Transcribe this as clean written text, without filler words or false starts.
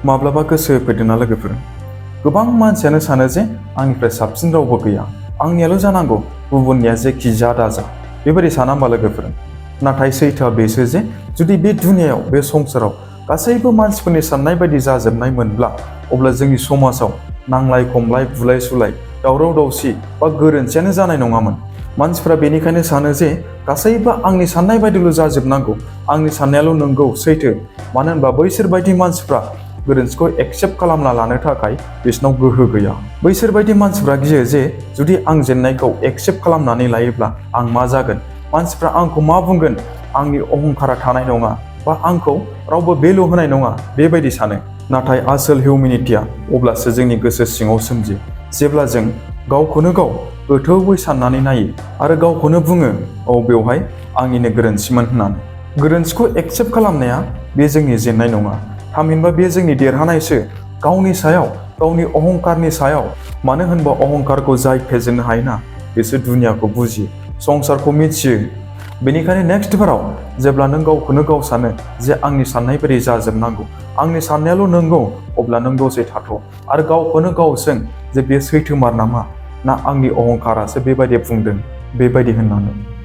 माब्लाबा गोसो होफेरदोंना लोगोफोर? गोबां मानसियानो सानो जे आंनिफ्राय साबसिन रावबो गैया, आंनियाल' जानांगौ, गुबुननिया जेखि जा दाजा, बेबायदि साना होमबा लोगोफोर? नाथाय सैथोआ बेसो जे जुदि बे दुनियायाव, बे संसाराव गासैबो मानसिफोरनि साननाय बायदि जाजोबनाय मोनब्ला, अब्ला जोंनि समाजाव नांलाय खमलाय, बुलाय सुलाय, दावराव दावसि बा गोरोन्थियानो जानाय नङामोन। मानसिफ्रा बेनिखायनो सानो जे गासैबो आंनि साननाय बायदिल' जाजोबनांगौ, आंनि साननायाल' नंगौ, सैथो। मानो होनबा बैसोर बायदि मानसिफ्रा गोरोन्थिखौ एक्सेप्ट खालामना लानो थाखाय बिसोरनाव गोहो गैया। बैसोर बायदि मानसिफ्रा गियो जे जुदि आं जेननायखौ एक्सेप्ट खालामनानै लायोब्ला आं मा जागोन, मानसिफ्रा आंखौ मा बुंगोन, आंनि अहंकारा थानाय नङा बा आंखौ रावबो भेलु होनाय नङा, बेबायदि सानो। नाथाय आसोल हिउमेनिटिया अब्लासो जोंनि गोसो सिङाव सोमजियो, जेब्ला जों गावखौनो गाव गोथौवै साननानै नायो आरो गावखौनो बुङो, औ बेवहाय आंनिनो गोरोन्थिमोन होननानै। गोरोन्थिखौ एक्सेप्ट खालामनाया बे जोंनि जेननाय नङा, थामहिनबा बे जोंनि देरहानायसो, गावनि सायाव, गावनि अहंकारनि सायाव। मानो होनबा अहंकारखौ जाय फेजेननो हायोना, बेसो दुनियाखौ बुजियो, संसारखौ मिथियो। बेनिखायनो नेक्स्ट बाराव जेब्ला नों गावखौनो गाव सानो जे आंनि साननाय बायदि जाजोबनांगौ, आंनि साननायाल' नंगौ, अब्ला नों दसे थाथ' आरो गावखौनो गाव सों जे बे सैथोमार नामा, ना आंनि अहंकारासो बेबायदि बुंदों, बेबायदि होननानै।